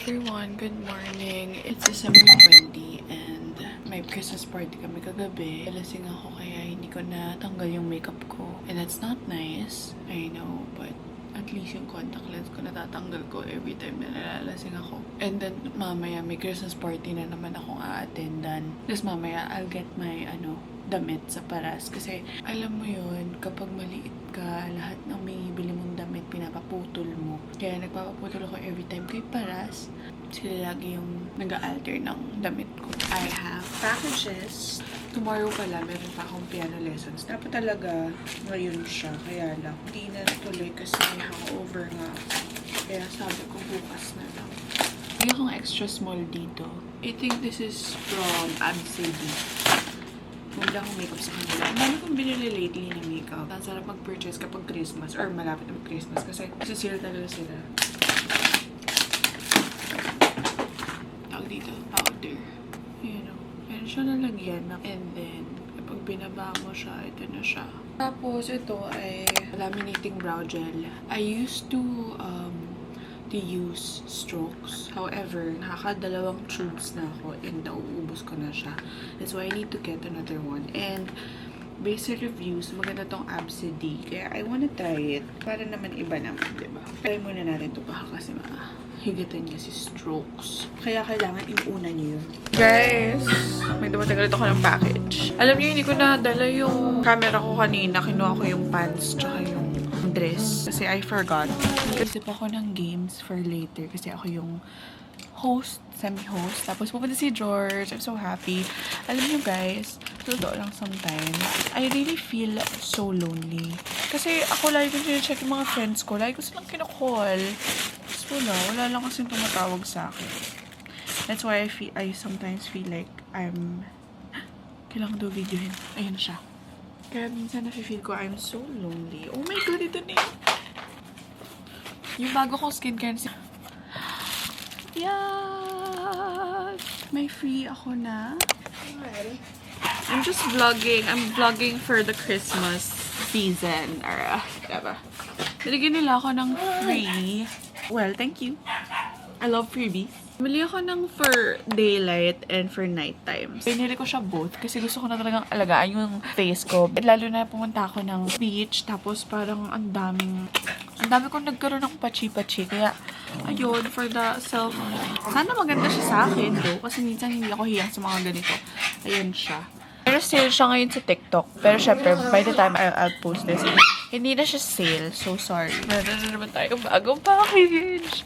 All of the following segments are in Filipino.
everyone! Good morning! It's December 20 and may Christmas party kami kagabi. Lasing ako kaya hindi ko natanggal yung makeup ko. And that's not nice, I know, but at least yung contact lens ko natatanggal ko every time na nalalasing ako. And then mamaya may Christmas party na naman akong a-attendan. Tapos mamaya I'll get my damit sa Paras. Kasi alam mo yun, kapag maliit ka, lahat ng may bili mong damit pinapaputol mo. Kaya nagpapaputol ako every time kay Paras. Sila lagi yung nag-alter ng damit ko. I have packages. Tomorrow pala, meron pa akong piano lessons. Dapat talaga ngayon siya. Kaya lang, hindi na natuloy kasi may hangover nga. Kaya sabi ko bukas na lang. May akong extra small dito. I think this is from Absidy. Bumili akong makeup sa kanila. Ang dami kong binili lately na makeup. Ang sarap mag-purchase kapag Christmas or malapit na mag-Christmas kasi sale talaga sila. Tawag dito, powder. You know, meron siya lalagyan na. And then, kapag binaba mo siya, ito na siya. Tapos, ito ay laminating brow gel. I used to use Strokes. However, nakakadalawang tubes na ako and nauubos ko na siya. That's why I need to get another one. And based on reviews, maganda tong Absidy. Kaya I wanna try it. Para naman iba naman, diba? Try muna natin ito baka kasi higatan niya si Strokes. Kaya kailangan iuna niyo yun. Guys, may dumating ulit ako ng package. Alam niyo, hindi ko na dala yung camera ko kanina. Kinuha ko yung pants tsaka yung dress. Kasi I forgot. Isip ako ng games for later kasi ako yung host, semi-host. Tapos pupunta si George. I'm so happy. Alam niyo guys, totoo lang sometimes, I really feel so lonely. Kasi ako lagi ko check yung mga friends ko. Lagi ko silang kinakall. Tapos wala lang kasing tumatawag sa akin. That's why I sometimes feel like kailangan daw videohin. Ayan siya. Kaya minsan nafe-feel ko I'm so lonely. Oh my God, ito na yun. Yung bago kong skincare. Yeah! May free ako na. I'm just vlogging. I'm vlogging for the Christmas season. Or, diba? Nilagyan nila ako ng free. Well, thank you. I love freebies. Bili ako ng for daylight and for nighttime. Pinili ko siya both kasi gusto ko na talagang alagaan yung face ko. Lalo na pumunta ako ng beach tapos parang ang dami kong nagkaroon ng pachi-pachi. Kaya, ayun, for the self, sana maganda siya sa akin, though. Kasi minsan hindi ako hiyang sa mga ganito. Ayun siya. Pero sale siya ngayon sa TikTok. Pero syempre, by the time I'll post this, hindi na siya sale. So, sorry. Meron na naman tayo bagong package.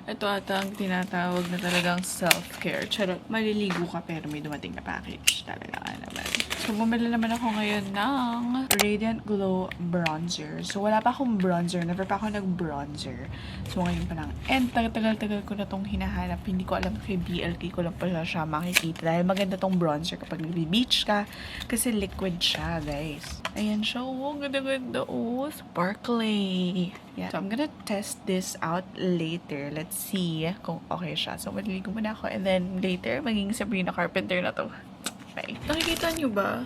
Ito ata ang tinatawag na talagang self-care. Charot, maliligo ka pero may dumating na package. Talaga nga naman. So, bumili naman ako ngayon ng Radiant Glow Bronzer. So, wala pa akong bronzer. Never pa ako nag-bronzer. So, ngayon pa lang. And tagal-tagal ko na tong hinahanap. Hindi ko alam kay BLK ko lang pala siya makikita. Dahil maganda tong bronzer kapag nag-beach ka. Kasi liquid siya, guys. Ayan siya. Oh, ganda-ganda. Oh, sparkly. Yeah. So, I'm gonna test this out later. Let's see kung okay siya. So, maliligo muna ako. And then, later, maging Sabrina Carpenter na to. Bye. Nakikita niyo ba?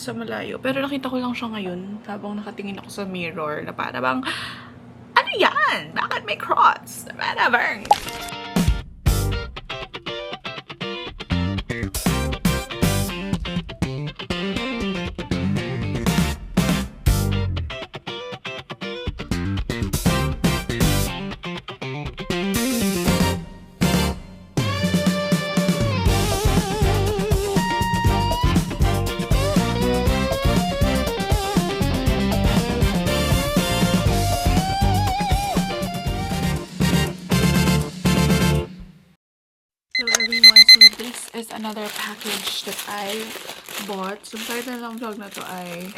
Sa malayo. Pero nakita ko lang siya ngayon. Habang nakatingin ako sa mirror. Na para bang, ano yan? Bakit may cross? Whatever. Is another package that I bought. So, title ng vlog na to ay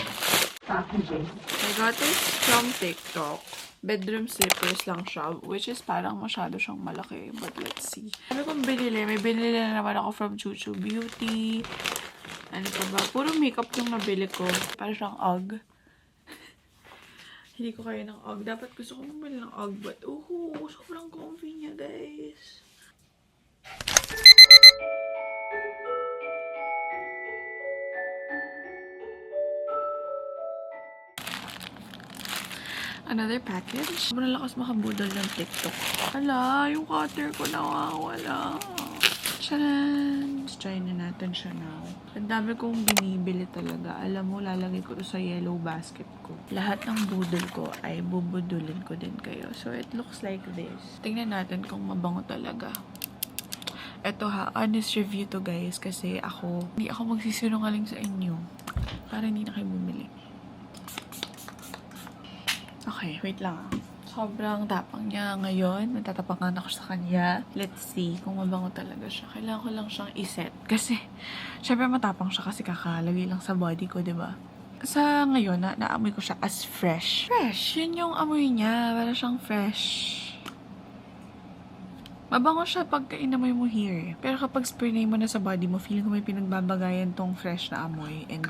packaging. I got this from TikTok. Bedroom slippers lang siya, which is parang masyado siyang malaki. But let's see. Ano kong binili? May binili na naman ako from Chuchu Beauty. Ano pa ba? Puro makeup yung nabili ko. Parang siyang UGG. Hindi ko kaya ng UGG. Dapat gusto ko bumili ng UGG. But, sobrang comfy niya, guys. Another package. Malakas makabudol ng TikTok. Hala, yung cutter ko nawawala. Tcharan! Try na natin siya now. Ang dami kong binibili talaga. Alam mo, lalagay ko to sa yellow basket ko. Lahat ng budol ko ay bubudulin ko din kayo. So, it looks like this. Tingnan natin kung mabango talaga. Eto ha, honest review to guys. Kasi hindi ako magsisinungaling sa inyo. Para hindi na kayo bumili. Okay, wait lang ah. Sobrang tapang niya ngayon. Natatapangan ako sa kanya. Let's see kung mabango talaga siya. Kailangan ko lang siyang iset. Kasi, syempre matapang siya kasi kakalagay lang sa body ko, diba? Sa ngayon, naamoy ko siya as fresh. Fresh! Yun yung amoy niya. Para siyang fresh. Mabango siya pagka inamoy mo here. Pero kapag spray mo na sa body mo, feeling ko may pinagbabagayan tong fresh na amoy. And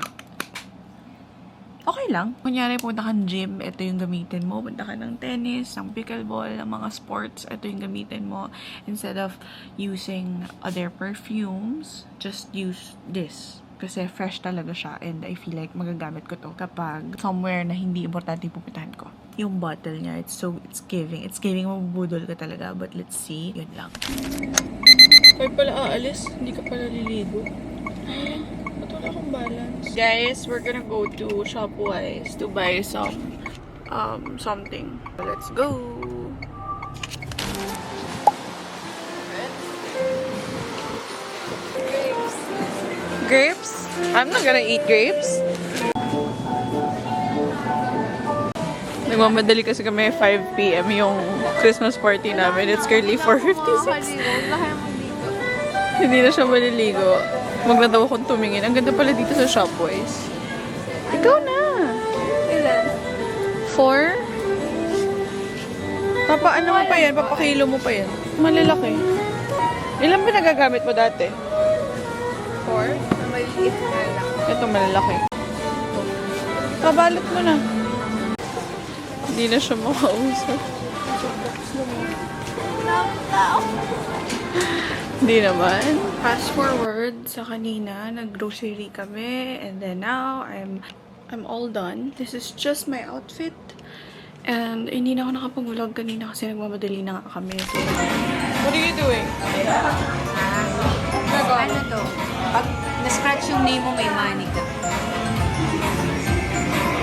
okay lang. Kunyari, punta kang gym, ito yung gamitin mo. Punta ka ng tennis, ng pickleball, ng mga sports, ito yung gamitin mo. Instead of using other perfumes, just use this. Kasi fresh talaga siya and I feel like magagamit ko to kapag somewhere na hindi importante yung pupuntahan ko. Yung bottle niya, it's giving. It's giving, mabubudol ka talaga. But let's see. Yun lang. Kaya pala aalis, hindi ka pala liligo. Ayun. Wala akong balance. Guys, we're gonna go to Shopwise to buy some something. Let's go. Grapes? I'm not gonna eat grapes. Nagmamadali kasi kami 5 PM yung Christmas party namin. It's currently 4:56. Hindi na siya maliligo. Magladaw akong tumingin. Ang ganda pala dito sa Shopwise. Ikaw na! Ilan? 4? Ano mo pa yan? Papakilo mo pa yan. Malalaki. Ilan ba nagagamit mo dati? 4? Maliit na lang. Ito malalaki. Pabalot mo na. Hindi na siya makausap. Hindi naman. Fast forward sa kanina, nag-grocery kami, and then now, I'm all done. This is just my outfit. And hindi na ako nakapag-vlog kanina kasi nagmamadali na nga kami. So, what are you doing? Ano to? Pag na-scratch yung name mo, may money ka.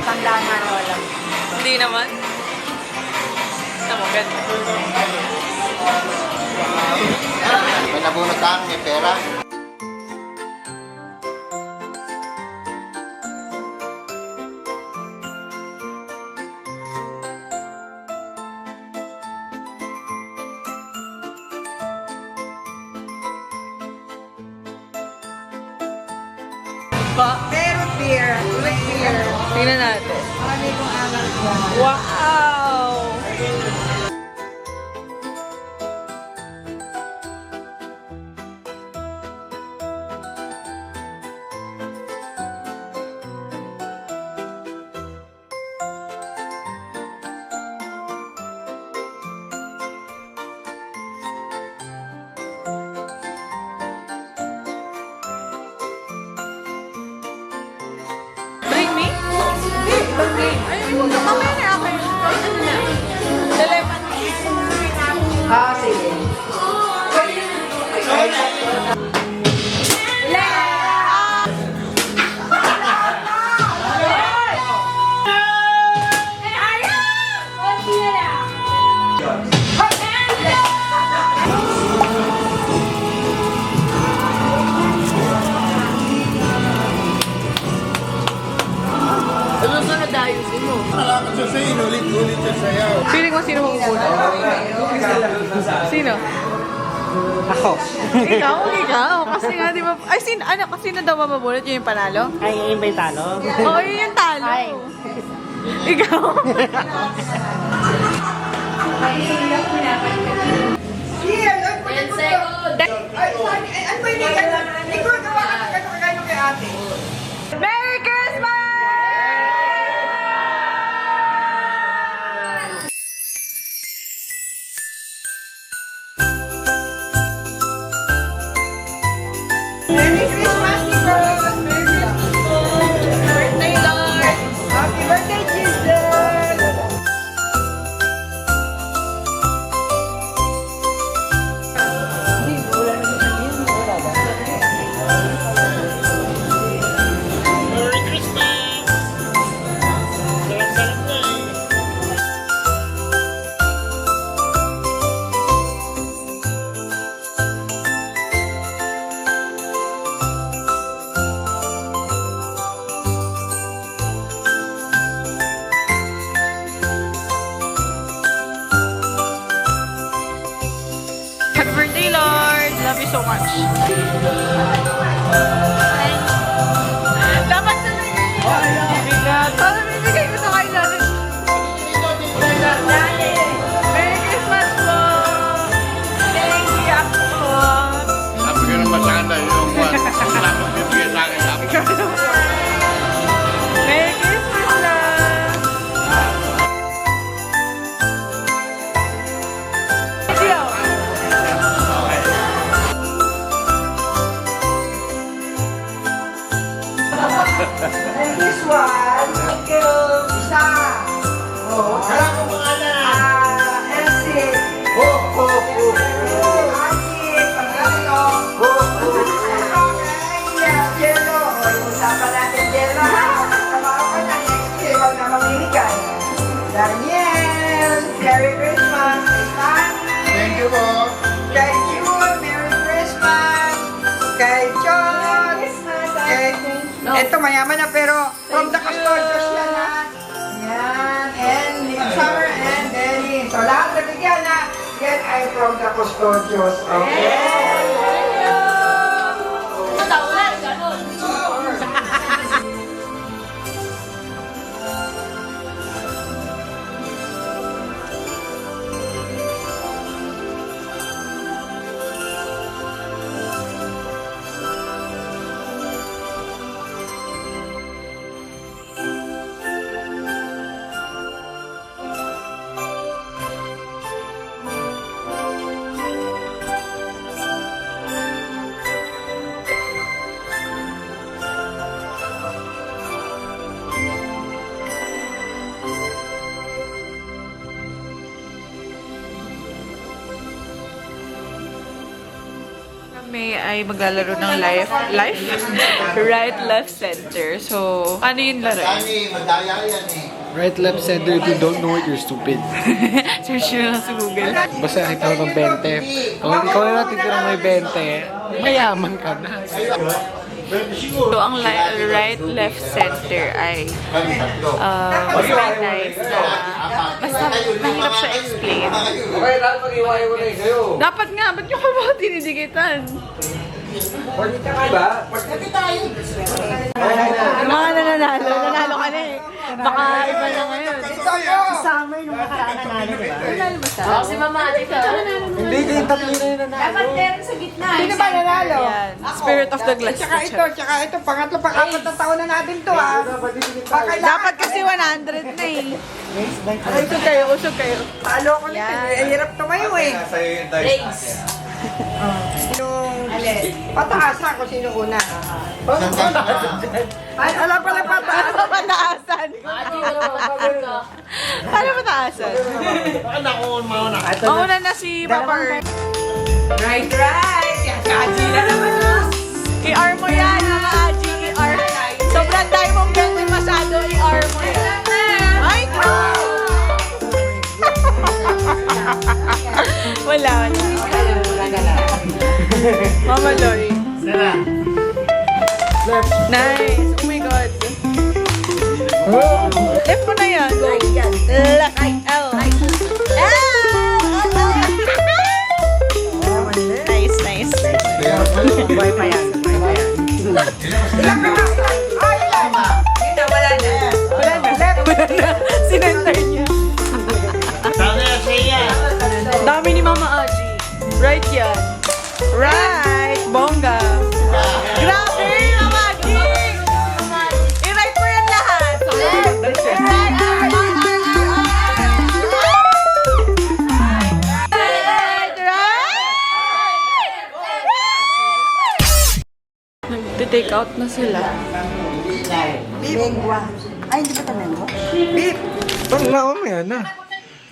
Tandaan na wala. Hindi naman. Tama, ganda. May nabunot lang, may pera. Pero beer. With beer. Tingnan natin. Marami kong alam ko. Wow! Bring me? Mamaya na ako. Ano na? Telepan. Ah, sige. Malapit siya sa'yo, inulit-ulit siya sa'yo. Feeling mo sino maguguna? Sino? Ako. Ikaw. Kasi nga, di ba? Ay, sino daw mababunot? Yun yung panalo? Ay, yun ba yung talo? Oo, yun yung talo. Ay. Ikaw. Merry Christmas! Merry Christmas, Nicholas! Birthday, Lord! Happy birthday, Jesus! so much. Dapat sa bigat. Parang bibigay ko sa kayo natin. Merry Christmas po! Thank you po! Sabi ko naman sana yung tapos bibigyan sa akin. Merry Christmas lang! Video! This one, thank you, isa. Oh, Wala ko pangalan. Elsie. Ho, ho, ho. Aki, pangatlo. Ho, ho. Okay, Jello. O, usapan natin Jello, ha? Tama ko na, next year, huwag na mamimigay. Daniel, Merry Christmas. Ivan, Thank you po. kay June, Merry Christmas. Kay John, kay... Ito, mayaman na, pero from the custodians yan, ha? Yan, and Summer and Denny. So, lahat na bigyan na, yan ay from the custodians. Okay? Kami ay maglalaro ng life? Right, left, center. So, ano yung laro? Dani, madaya yan eh. Right, left, center. If you don't know it, you're stupid. Search nyo lang sa Google. Basta ikaw ng 20. Kung ikaw na natin ng may 20, mayaman ka na. So, ang right, left, center ay very nice na basta mahirap siya explain. Okay, lahat mag-iwayo mo na eh. Kayo. Dapat nga, ba't nyo ka ba tinidigitan? Yung mga nanalo ka na eh. Baka iba na ngayon. Summer nung nakaraan nanalo, di ba? Nanalo ba siya? Si Mama Ate ka. Hindi, yung tatlo na yung nanalo. Dapat meron sa gitna. Sino ba nanalo? Yan. Spirit of the glass. Tsaka ito, pangatlo, pang-apat na taon na natin to, ha? Dapat kasi 100 na eh. Usog kayo, usog kayo. Talo ko nito, eh, hirap tumayo, eh. Race. Yung pataasan kung sino una. Ay, alam pala pataas. Ano pataasan? Ano pataasan? Mauna na si Papa. Right. Yan, Kaji na naman. I-R mo yan, mga Aji. I-R. Sobrang diamond belt mo masyado. I-R mo yan. Ay, ko! Wala. Mama Loy. Nice. Oh my God. Left mo na yan. Go. Left. L. Nice. Buhay pa yan. Wala na. Sinenter niya. Sabi na siya. Dami ni Mama Aji. Right yan. Right. Bongga. Grabe, Mama Aji. I-right mo yan lahat. Nag-take out na sila. Lengwa. Ay, hindi ba ito lengwa? Pag naumaya na.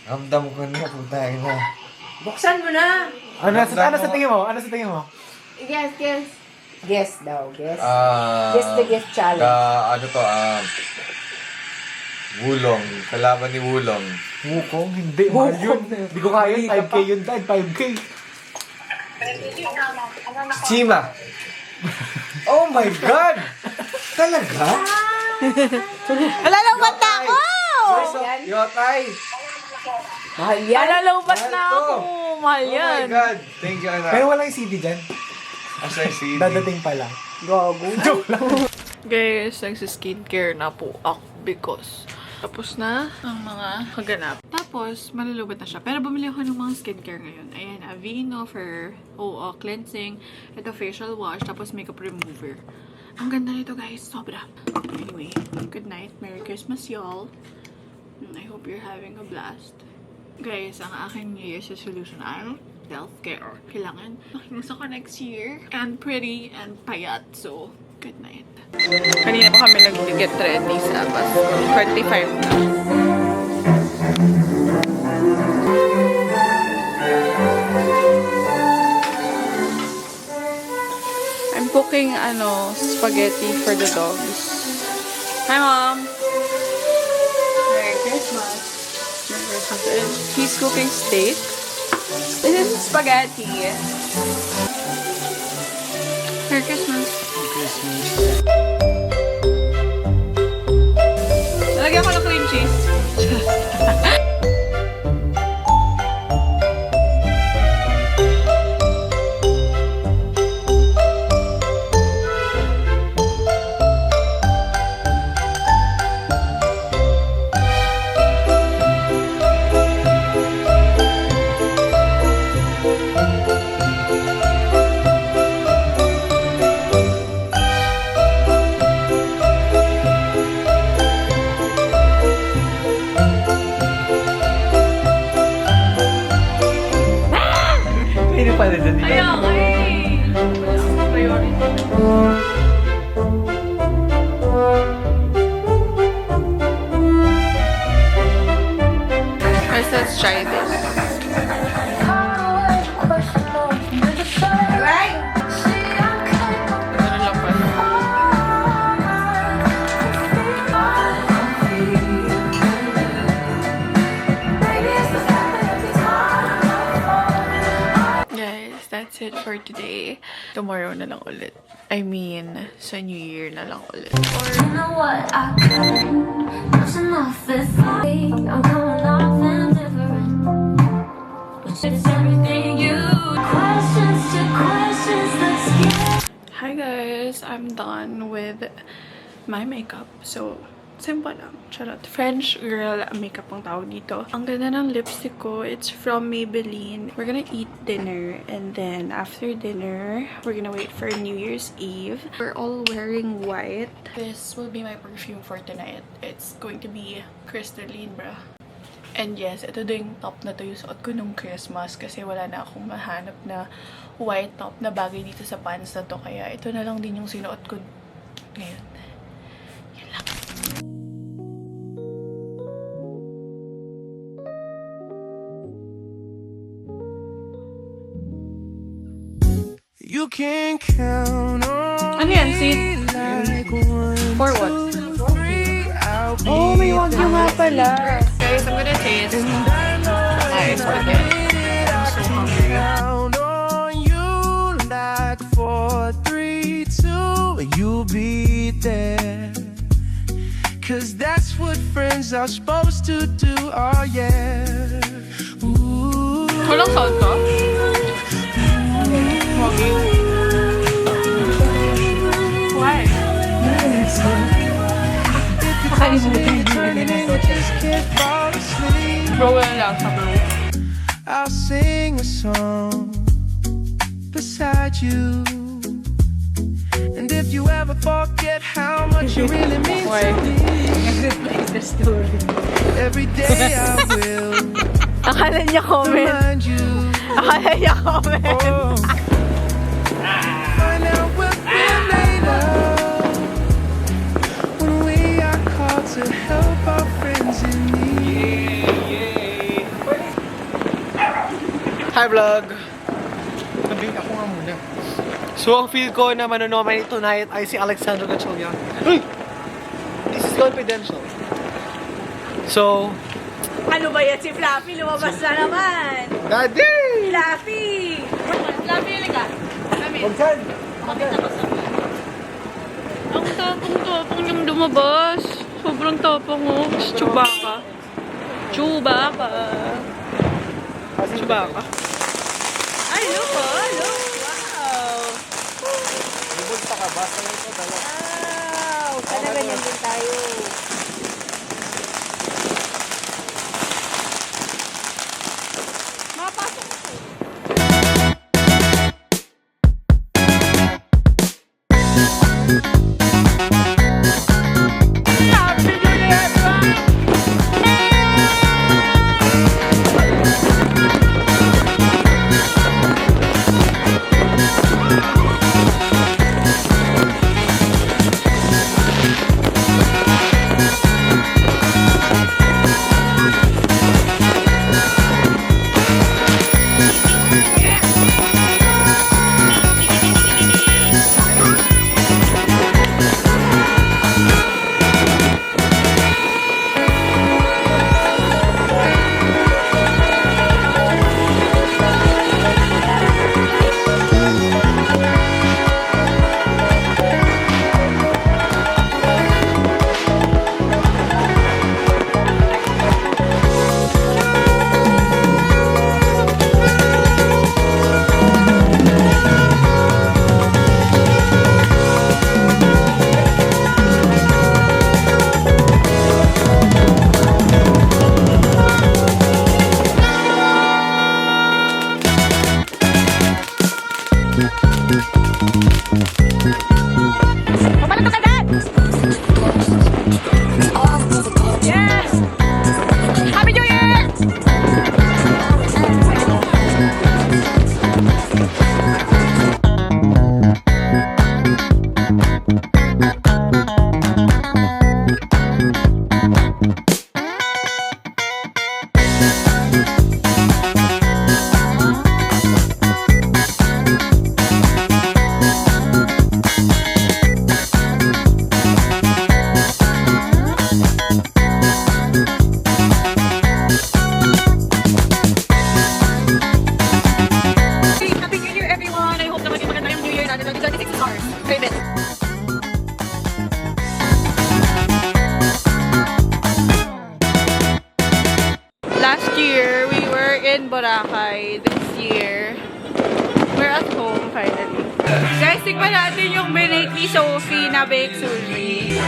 Ramdam ko na, putay na. Buksan mo na. Ano sa tingin mo? Ano sa tingin mo? Guess. Guess daw, guess. Guess the guess challenge. ano to, Wulong. Kalaban ni Wulong. Wukong? Hindi. Mahal yun. Hindi ko kaya. 5K yun dahil. 5K. Chima. Oh my God! Talaga? Alalabat na ako! Yotay! Alalabat na ako! Mahal Oh my yan. God! Thank you, anak. Pero walang CD dyan. As I see. Dadating pa lang. Guys, nagsiskincare na po ako because tapos na ang mga kaganap. Tapos, malulubot na siya. Pero bumili ako ng mga skincare ngayon. Ayan, Aveeno for cleansing. Ito, facial wash. Tapos, makeup remover. Ang ganda nito, guys. Sobra. Anyway, good night. Merry Christmas, y'all. I hope you're having a blast. Guys, ang aking New Year's resolution ay self-care. Kailangan makinis ako next year. And pretty and payat. So, good night. Kanina pa kami nag-get ready sa bus. 45 na. I'm cooking, spaghetti for the dogs. Hi, Mom! Merry Christmas! Merry Christmas. And he's cooking steak. This is spaghetti. Merry Christmas! Nalagyan ko ng cream cheese. Hindi pala dyan. Ayaw, priority. Let's try this. Ano lang pala? Guys, that's it for today. Tomorrow na lang ulit. I mean, sa New Year na lang ulit. You know what? I couldn't. Nothing off this week. I'm coming off indifferent. But it's everything you. Questions to questions. Let's get. Hi guys, I'm done with my makeup. So, simple lang. Charot. French girl makeup ang tawag dito. Ang ganda ng lipstick ko. It's from Maybelline. We're gonna eat dinner. And then, after dinner, we're gonna wait for New Year's Eve. We're all wearing white. This will be my perfume for tonight. It's going to be crystalline, bruh. And yes, ito din yung top na to yung suot ko nung Christmas kasi wala na akong mahanap na white top na bagay dito sa pants na to. Kaya ito na lang din yung sinuot ko ngayon. Yun lang. You can count on Ano yan? Seat? For what? Oh, may wagyu nga pala. Guys, I'm gonna taste ice spaghetti. I'm so hungry. count on you like 4, 3, 2, you'll be there. Cause that's what friends are supposed to do, oh yeah. Ooh. Walang salt to? Wagyu. Why? Bro, wala lang sa bro. I'll sing a song beside you. And if you ever forget how much you really mean to me, every day I will Akala niya comment. remind you. Akala niya comment. Oh. Find out what we're made of when we are called to help our friends in need. Hi vlog! Sabihin ako nga muna. So ang feel ko na manonominate tonight ay si Alexandro Gatchalian. Uy! This is confidential. So, Ano ba yan? Si Fluffy lumabas na naman. Daddy! Fluffy! Fluffy, halika. Huwag saan? Ang tapang-tapang niyang lumabas. Sobrang tapang oh. Chewbacca. Chewbacca. Chewbacca. Ay, look oh, look. Wow. Happy New Year, everyone! I hope na maging maganda yung New Year natin. 26 stars. Favorite. Last year, we were in Boracay. This year, we're at home finally. Guys, tignan natin yung binake ni Sophie na bake sushi.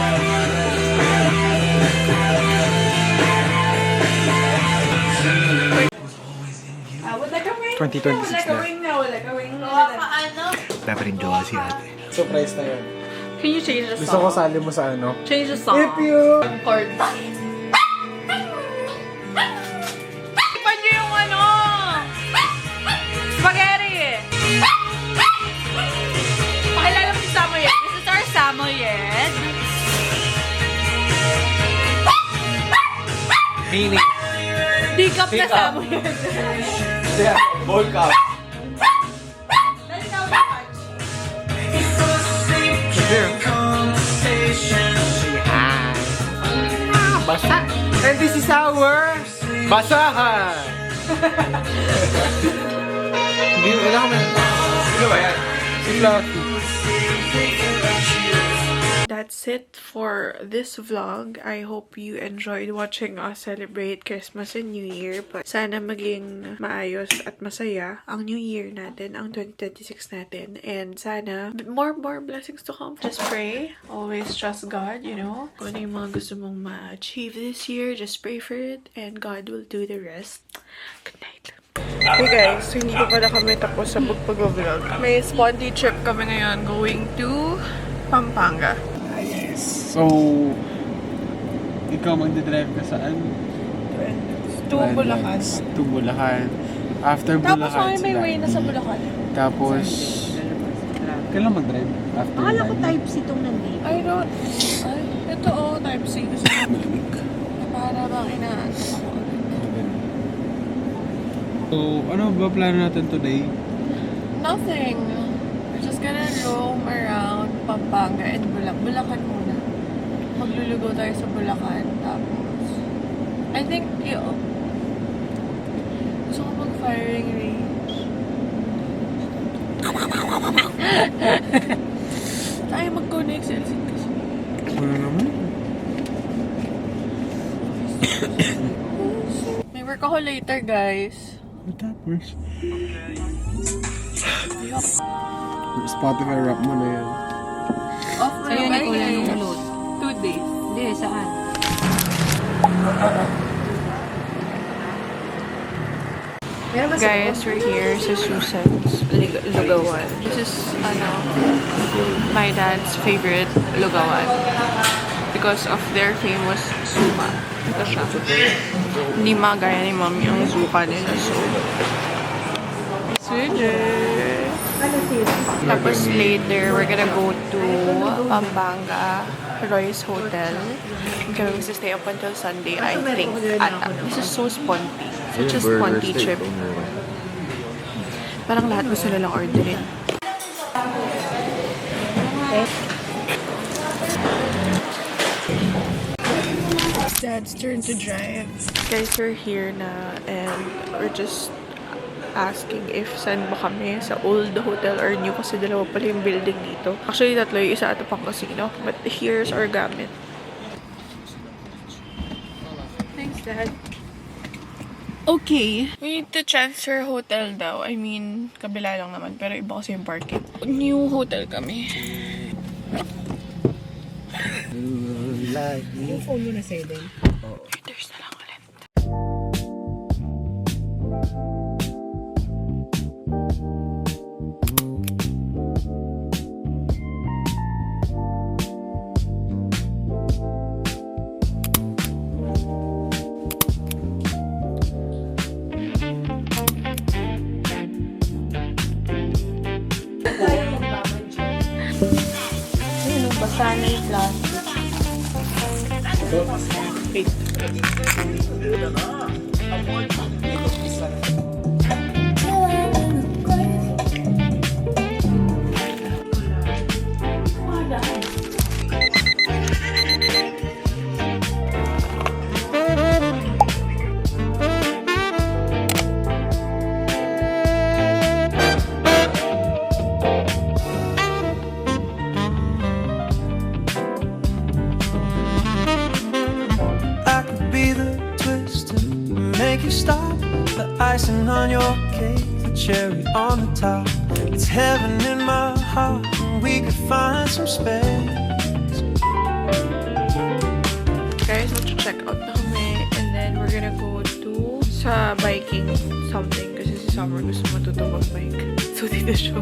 Like a ring. 2026 Like a na. ring now. Like a ring. Paparindoa si ate. Surprise na yun. Can you change the Gusto ko song? sali mo sa ano. Change the song. If you... Chord. Ipan niyo yung ano! Spaghetti! Pakilala mo si Samoyed. This is our Samoyed. Meaning. Pick up na Samoyed. Yeah, ball cup. Let's now the punch. Basa. And this is our... Basahan! Hindi mo kailangan mo. Sino ba yan? Si Fluffy. That's it for this vlog. I hope you enjoyed watching us celebrate Christmas and New Year. But sana maging maayos at masaya ang New Year natin, ang 2026 natin. And sana more blessings to come. Just pray. Always trust God, you know. Kung ano yung mga gusto mong ma-achieve this year, just pray for it. And God will do the rest. Good night. Hey guys, so hindi pa pala kami tapos sa pag-vlog. May spondy trip kami ngayon going to Pampanga. So, ikaw magdadrive ka saan? To Bulacan. To Bulacan. After Bulacan, Tapos may way na sa Bulacan. Tapos, kailan mag-drive? After Akala ko nine? type C itong nandito. I don't... Ay, ito oh, type C. Gusto ko balik. Para bang inaan ako. So, ano ba plano natin today? Nothing. We're just gonna roam around Pampanga and Bulacan muna. Maglulugo tayo sa Bulacan. Tapos, I think, gusto ko mag-firing range. Tayo mag-connect sa LC kasi. Ano naman? May work ako later, guys. Tapos, Spotify rap mo na yan. Off mo Sa'yo, na ba Nicola, yun? nung load. 2 days. Hindi, saan? Guys, we're here sa Susan's Lugawan. This is, my dad's favorite lugawan. Because of their famous suka. Ito siya. Hindi magaya ni mom yung suka nila. So, Switcher! Tapos later, we're gonna go to Pampanga Royce Hotel. We're gonna stay up until Sunday, I think. This is so sponty. Such a sponty trip. Parang lahat gusto nilang orderin. It's Dad's turn to drive. Guys, we're here na and we're just asking if saan ba kami, sa old hotel or new, kasi dalawa pala yung building dito. Actually, tatlo yung isa at pang casino. But here's our gamit. Thanks, Dad. Okay. We need to transfer hotel daw. I mean, kabila lang naman. Pero iba kasi yung parking. New hotel kami. Yung phone mo na sa'yo din. There's na lang ulit. Sunny plastic. I could be the twist to make you stop. The icing on your cake, the cherry on the top. It's heaven in my heart. We could find some space. Guys, mag-check out na kami. And then, we're gonna go to sa biking something. Kasi si Summer gusto matuto mag-bike. So, dito siya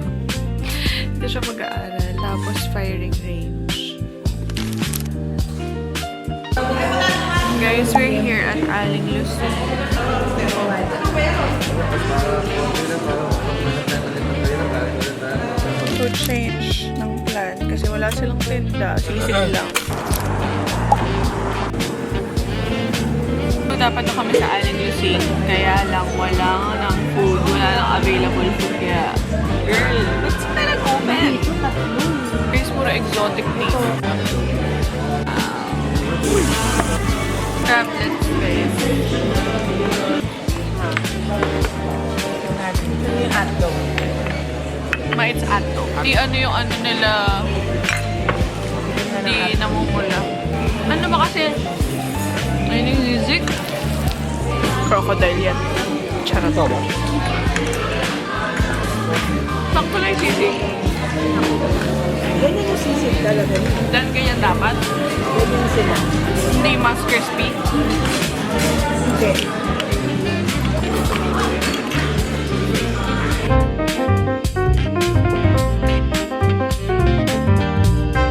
mag-aaral. Tapos, firing range. Guys, we're here at Aling Lucy. So, change ng plan. Kasi wala silang tinda. Sisig lang. So, dapat na kami sa Aling Lucy. Kaya lang wala ng food. Wala ng available food. Kaya, girl, what's na nag-open? Guys, puro exotic meat. Crablets, guys. Yung hotdog. Mait's ato. Di ano yung ano nila. Di namumula. Ano ba kasi? Ayun yung music. Crocodile yan. Charot. Sakto lang yung sisig. Ganyan yung sisig talaga. Dan ganyan dapat. Ganyan sila. Hindi mas crispy. Okay.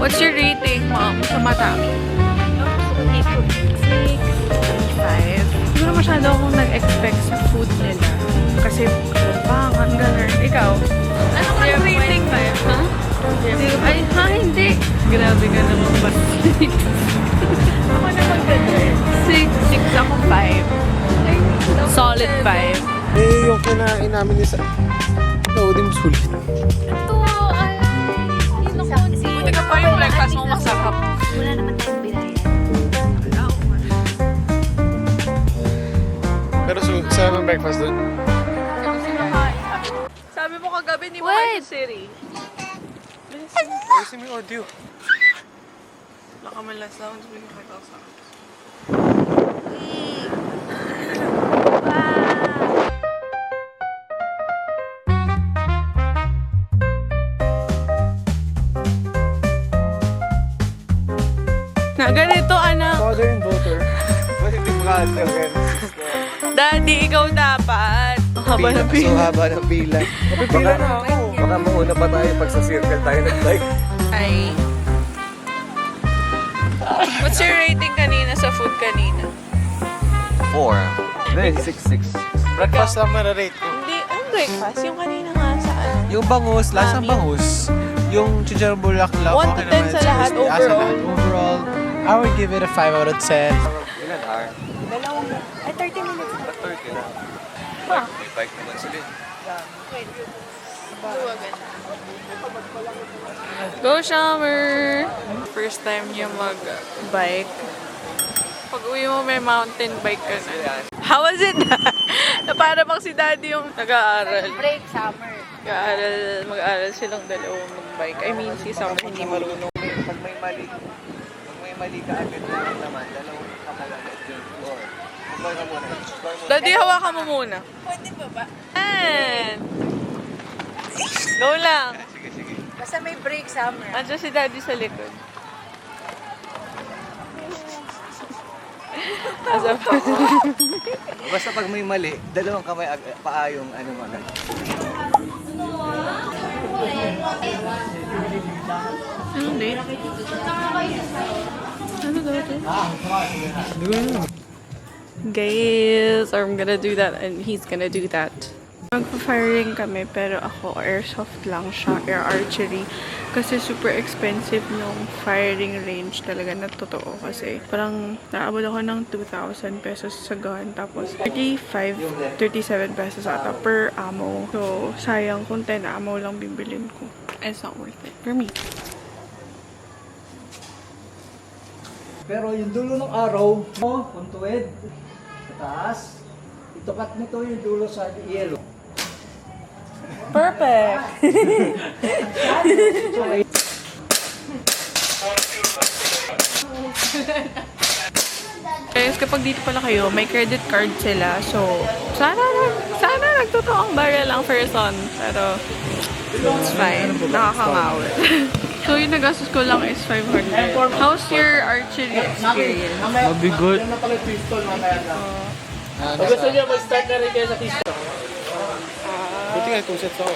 What's your rating, mom, sa Matami? 5. Siguro masyado akong nag-expect sa food nila. Kasi, pangan, gano'n. Ikaw? Ano ka rating ba? Ha? Ay, ha, hindi. Grabe ka naman ba? 6. Ako naman gano'n. 6 ako 5. Solid 5. Eh, yung kinain namin isa. Oo, di mo sulit. Buti ka pa yung breakfast mo masarap. Wala naman tayong binayan. Pero sarap ang breakfast doon. Sabi mo kagabi, di mo kayo sa Siri. Ayusin mo yung audio. Wala ka man last sounds, hindi ka kayo sa na ganito, anak. Modern voter. Ba't hindi mo ka-attend? Daddy, ikaw dapat. Ang haba ng So pila. haba ng pila. Napipila na ako. Baka mauna pa tayo pag sa circle tayo nag-bike. Ay. What's your rating kanina sa food kanina? 4. Then, 6. Breakfast lang na-rate ko. Hindi, anong breakfast? Yung kanina nga sa ano? Yung bangus, lasang Mami. bangus. Yung chichar bulaklak. 1 to 10 sa lahat, overall. Overall, I would give it a 5 out of 10. Ilan hour? Ay, 30 minutes. 30 na. May bike naman sila. Go, Summer! First time niya mag-bike. Pag uwi mo, may mountain bike ka na. How was it na para bang si Daddy yung nag-aaral? Break, summer. Mag-aaral silang dalawang mag-bike. I mean, si Summer hindi marunong. Pag may mali ka agad na naman, dalawang kamalagad yung floor. Score ka muna. Daddy, hawakan mo muna. Pwede ba ba? And... Go lang. Sige. Basta may break, summer. Andiyan si Daddy sa likod. Basta pag may mali, dalawang kamay paa yung ano mga. Ano date? Ano date? Guys, I'm gonna do that and he's gonna do that. Magpa-firing kami pero ako airsoft lang siya, air archery. Kasi super expensive nung firing range talaga na totoo. Kasi parang naabot ako ng 2,000 pesos sa gun. Tapos 37 pesos ata per ammo. So sayang kung 10 ammo lang bibilin ko. It's not worth it for me. Pero yung dulo ng araw, puntuid, sa taas, itukat mo to yung dulo sa yelo. Perfect! Guys, kapag dito pala kayo, may credit card sila. So, sana nagtotoong barrel lang person. Pero, it's fine. Nakakangawit. So, yung nagastos ko lang is 500. How's your archery experience? Mabigot. Kung gusto niyo, mag-start na rin kayo sa pistol. Buti nga, 2 sets ako.